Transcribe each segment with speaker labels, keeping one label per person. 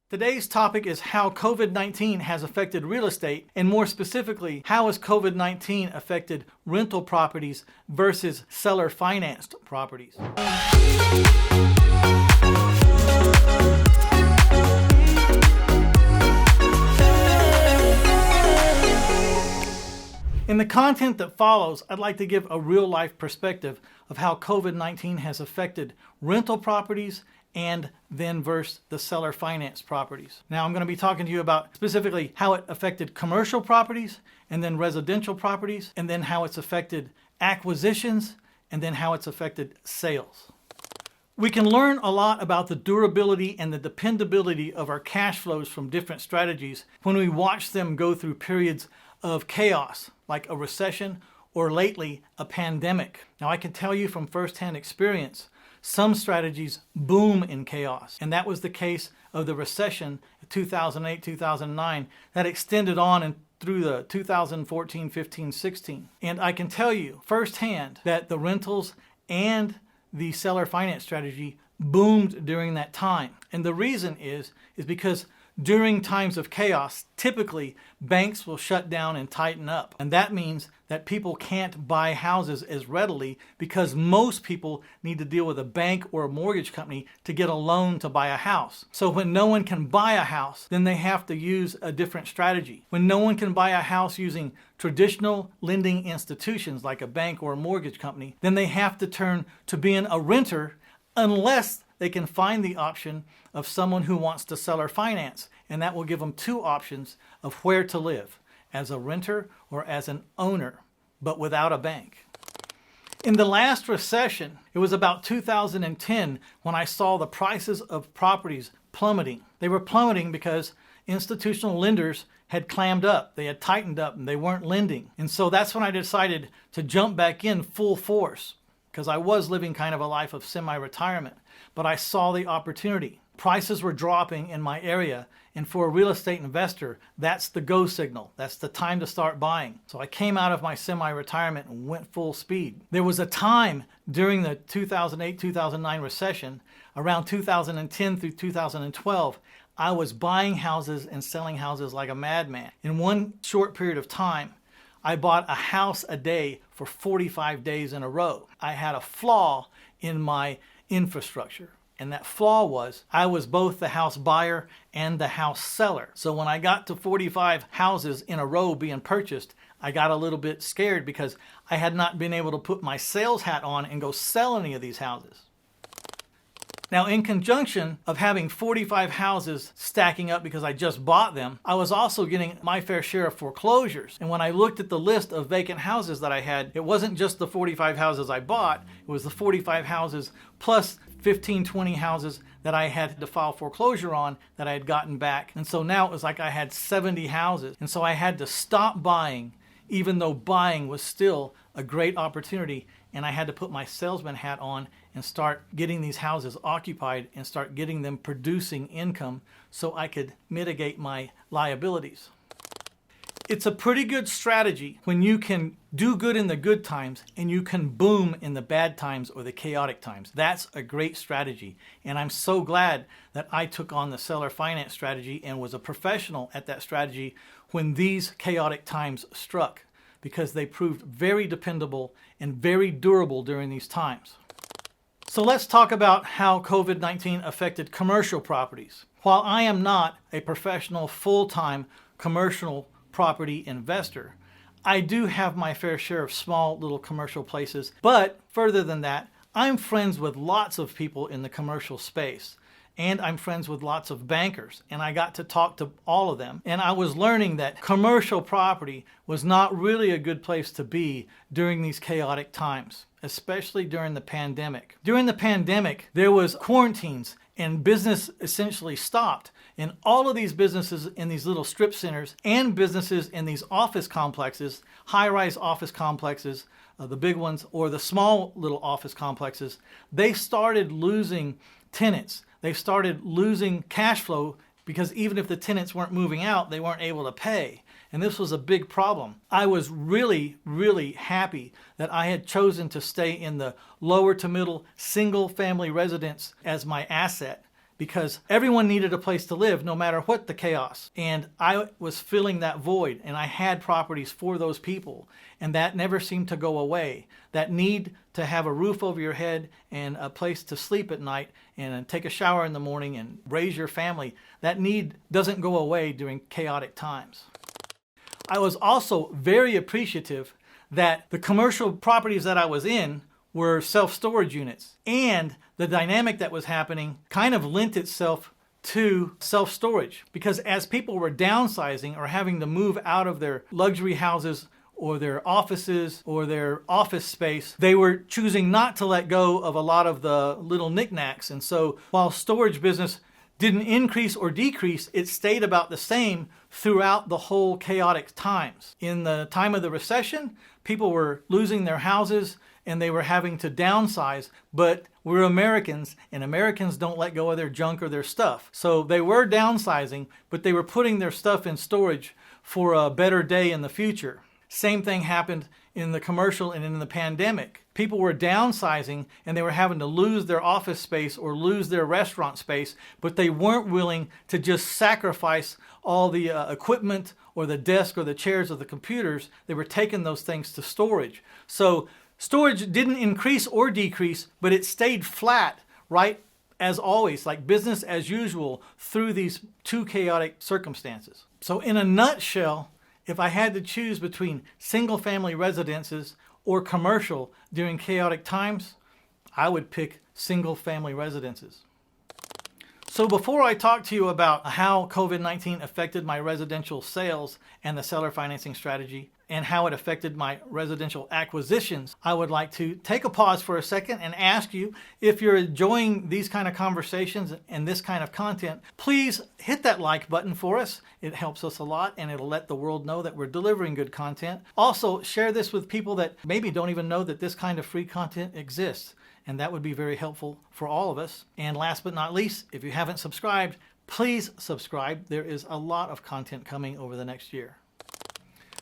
Speaker 1: Today's topic is how COVID-19 has affected real estate, and more specifically, how has COVID-19 affected rental properties versus seller-financed properties. In the content that follows, I'd like to give a real-life perspective of how COVID-19 has affected rental properties and then versus the seller finance properties. Now I'm going to be talking to you about specifically how it affected commercial properties and then residential properties, and then how it's affected acquisitions, and then how it's affected sales. We can learn a lot about the durability and the dependability of our cash flows from different strategies when we watch them go through periods of chaos, like a recession or lately a pandemic. Now I can tell you from firsthand experience, some strategies boom in chaos, and that was the case of the recession of 2008, 2009 that extended on and through the 2014, 15, 16. And I can tell you firsthand that the rentals and the seller finance strategy boomed during that time. And the reason is because during times of chaos, typically banks will shut down and tighten up. And that means that people can't buy houses as readily because most people need to deal with a bank or a mortgage company to get a loan to buy a house. So when no one can buy a house, then they have to use a different strategy. When no one can buy a house using traditional lending institutions like a bank or a mortgage company, then they have to turn to being a renter unless they can find the option of someone who wants to seller finance, and that will give them two options of where to live, as a renter or as an owner, but without a bank. In the last recession, it was about 2010 when I saw the prices of properties plummeting. They were plummeting because institutional lenders had clammed up, they had tightened up, and they weren't lending. And so that's when I decided to jump back in full force, because I was living kind of a life of semi-retirement, but I saw the opportunity. Prices were dropping in my area, and for a real estate investor, that's the go signal. That's the time to start buying. So I came out of my semi-retirement and went full speed. There was a time during the 2008-2009 recession, around 2010 through 2012, I was buying houses and selling houses like a madman. In one short period of time, I bought a house a day for 45 days in a row. I had a flaw in my infrastructure. And that flaw was I was both the house buyer and the house seller. So when I got to 45 houses in a row being purchased, I got a little bit scared because I had not been able to put my sales hat on and go sell any of these houses. Now, in conjunction of having 45 houses stacking up because I just bought them, I was also getting my fair share of foreclosures. And when I looked at the list of vacant houses that I had, it wasn't just the 45 houses I bought, it was the 45 houses plus 15, 20 houses that I had to file foreclosure on that I had gotten back. And so now it was like I had 70 houses. And so I had to stop buying, even though buying was still a great opportunity. And I had to put my salesman hat on and start getting these houses occupied and start getting them producing income so I could mitigate my liabilities. It's a pretty good strategy when you can do good in the good times and you can boom in the bad times or the chaotic times. That's a great strategy. And I'm so glad that I took on the seller finance strategy and was a professional at that strategy when these chaotic times struck, because they proved very dependable and very durable during these times. So let's talk about how COVID-19 affected commercial properties. While I am not a professional full-time commercial property investor, I do have my fair share of small little commercial places. But further than that, I'm friends with lots of people in the commercial space. And I'm friends with lots of bankers, and I got to talk to all of them. And I was learning that commercial property was not really a good place to be during these chaotic times, especially during the pandemic. During the pandemic, there was quarantines and business essentially stopped. And all of these businesses in these little strip centers and businesses in these office complexes, high-rise office complexes, the big ones, or the small little office complexes, they started losing tenants. They started losing cash flow because even if the tenants weren't moving out, they weren't able to pay. And this was a big problem. I was really, really happy that I had chosen to stay in the lower to middle single family residence as my asset, because everyone needed a place to live no matter what the chaos. And I was filling that void, and I had properties for those people, and that never seemed to go away. That need to have a roof over your head and a place to sleep at night and take a shower in the morning and raise your family, that need doesn't go away during chaotic times. I was also very appreciative that the commercial properties that I was in were self-storage units, and the dynamic that was happening kind of lent itself to self-storage, because as people were downsizing or having to move out of their luxury houses or their offices or their office space, they were choosing not to let go of a lot of the little knickknacks. And so while storage business didn't increase or decrease, it stayed about the same throughout the whole chaotic times. In the time of the recession, people were losing their houses and they were having to downsize, but we're Americans, and Americans don't let go of their junk or their stuff. So they were downsizing, but they were putting their stuff in storage for a better day in the future. Same thing happened in the commercial and in the pandemic. People were downsizing and they were having to lose their office space or lose their restaurant space, but they weren't willing to just sacrifice all the equipment or the desk or the chairs or the computers. They were taking those things to storage. So storage didn't increase or decrease, but it stayed flat, right, as always, like business as usual through these two chaotic circumstances. So in a nutshell, if I had to choose between single-family residences or commercial during chaotic times, I would pick single-family residences. So before I talk to you about how COVID-19 affected my residential sales and the seller financing strategy and how it affected my residential acquisitions, I would like to take a pause for a second and ask you, if you're enjoying these kind of conversations and this kind of content, please hit that like button for us. It helps us a lot and it'll let the world know that we're delivering good content. Also, share this with people that maybe don't even know that this kind of free content exists. And that would be very helpful for all of us. And last but not least, if you haven't subscribed, please subscribe. There is a lot of content coming over the next year.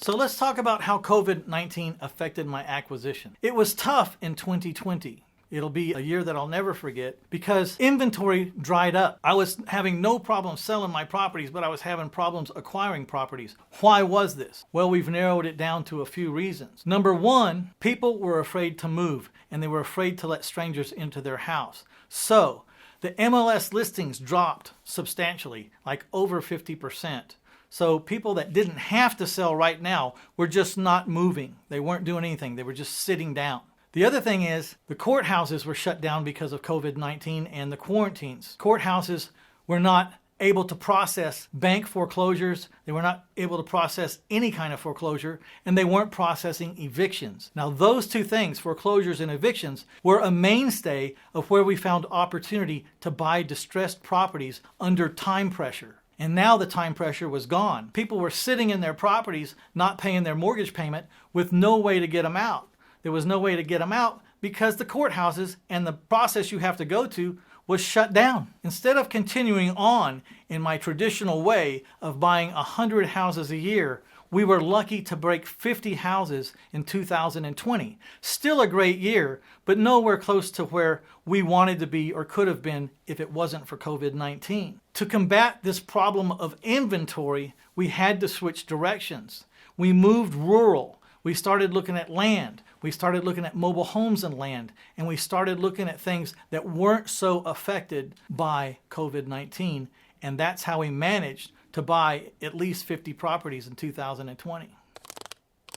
Speaker 1: So let's talk about how COVID-19 affected my acquisition. It was tough in 2020. It'll be a year that I'll never forget because inventory dried up. I was having no problem selling my properties, but I was having problems acquiring properties. Why was this? Well, we've narrowed it down to a few reasons. Number one, people were afraid to move and they were afraid to let strangers into their house. So the MLS listings dropped substantially, like over 50%. So people that didn't have to sell right now were just not moving. They weren't doing anything. They were just sitting down. The other thing is the courthouses were shut down because of COVID-19 and the quarantines. Courthouses were not able to process bank foreclosures. They were not able to process any kind of foreclosure, and they weren't processing evictions. Now, those two things, foreclosures and evictions, were a mainstay of where we found opportunity to buy distressed properties under time pressure. And now the time pressure was gone. People were sitting in their properties, not paying their mortgage payment, with no way to get them out. There was no way to get them out because the courthouses and the process you have to go to was shut down. Instead of continuing on in my traditional way of buying 100 houses a year, we were lucky to break 50 houses in 2020. Still a great year, but nowhere close to where we wanted to be or could have been if it wasn't for COVID-19. To combat this problem of inventory, we had to switch directions. We moved rural. We started looking at land. We started looking at mobile homes and land. And we started looking at things that weren't so affected by COVID-19. And that's how we managed to buy at least 50 properties in 2020.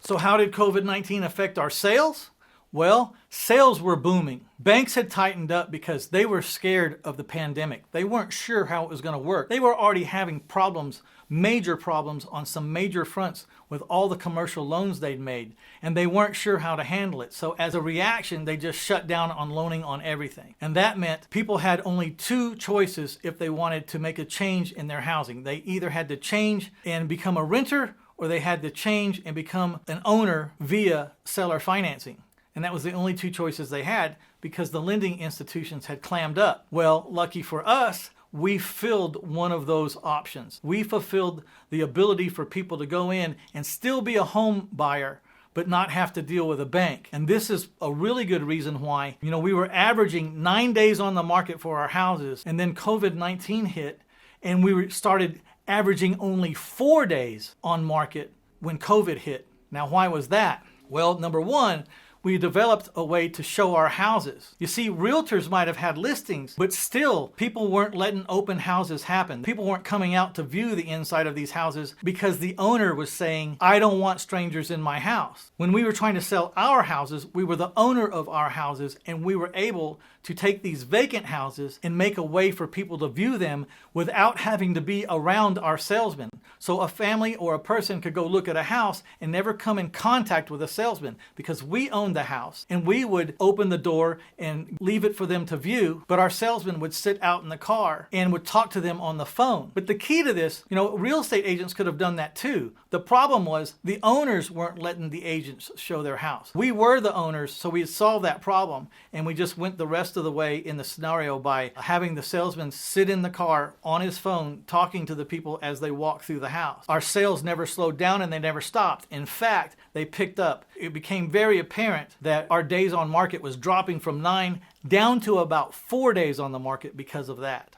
Speaker 1: So how did COVID-19 affect our sales? Well, sales were booming. Banks had tightened up because they were scared of the pandemic. They weren't sure how it was going to work. They were already having problems, major problems on some major fronts with all the commercial loans they'd made, and they weren't sure how to handle it. So as a reaction, they just shut down on loaning on everything. And that meant people had only two choices if they wanted to make a change in their housing. They either had to change and become a renter, or they had to change and become an owner via seller financing. And that was the only two choices they had because the lending institutions had clammed up. Well, lucky for us, we filled one of those options. We fulfilled the ability for people to go in and still be a home buyer, but not have to deal with a bank. And this is a really good reason why, we were averaging 9 days on the market for our houses, and then COVID-19 hit, and we started averaging only 4 days on market when COVID hit. Now, why was that? Well, number one, we developed a way to show our houses. You see, realtors might have had listings, but still, people weren't letting open houses happen. People weren't coming out to view the inside of these houses because the owner was saying, I don't want strangers in my house. When we were trying to sell our houses, we were the owner of our houses, and we were able to take these vacant houses and make a way for people to view them without having to be around our salesman. So a family or a person could go look at a house and never come in contact with a salesman because we owned the house, and we would open the door and leave it for them to view, but our salesman would sit out in the car and would talk to them on the phone. But the key to this, real estate agents could have done that too. The problem was the owners weren't letting the agents show their house. We were the owners, so we solved that problem, and we just went the rest of the way in the scenario by having the salesman sit in the car on his phone talking to the people as they walk through the house. Our sales never slowed down and they never stopped. In fact, they picked up. It became very apparent that our days on market was dropping from 9 down to about 4 days on the market because of that.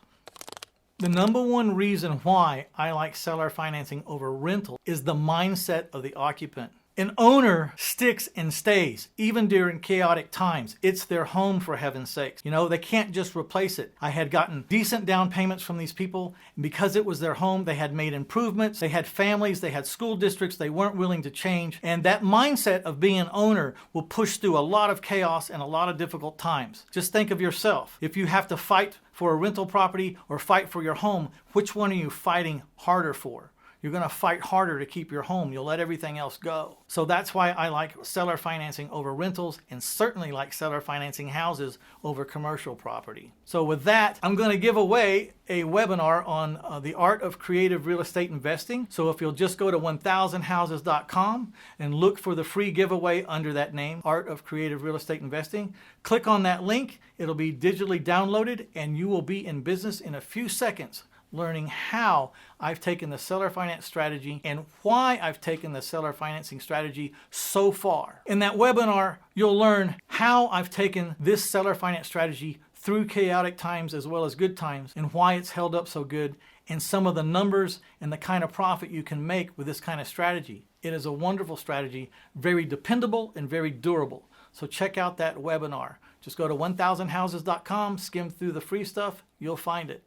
Speaker 1: The number one reason why I like seller financing over rental is the mindset of the occupant. An owner sticks and stays, even during chaotic times. It's their home, for heaven's sakes. They can't just replace it. I had gotten decent down payments from these people, and because it was their home, they had made improvements. They had families, they had school districts they weren't willing to change. And that mindset of being an owner will push through a lot of chaos and a lot of difficult times. Just think of yourself. If you have to fight for a rental property or fight for your home, which one are you fighting harder for? You're going to fight harder to keep your home. You'll let everything else go. So that's why I like seller financing over rentals, and certainly like seller financing houses over commercial property. So with that, I'm going to give away a webinar on the art of creative real estate investing. So if you'll just go to 1000houses.com and look for the free giveaway under that name, Art of Creative Real Estate Investing, click on that link. It'll be digitally downloaded, and you will be in business in a few seconds, learning how I've taken the seller finance strategy and why I've taken the seller financing strategy so far. In that webinar, you'll learn how I've taken this seller finance strategy through chaotic times as well as good times, and why it's held up so good, and some of the numbers and the kind of profit you can make with this kind of strategy. It is a wonderful strategy, very dependable and very durable. So check out that webinar. Just go to 1000houses.com, skim through the free stuff, you'll find it.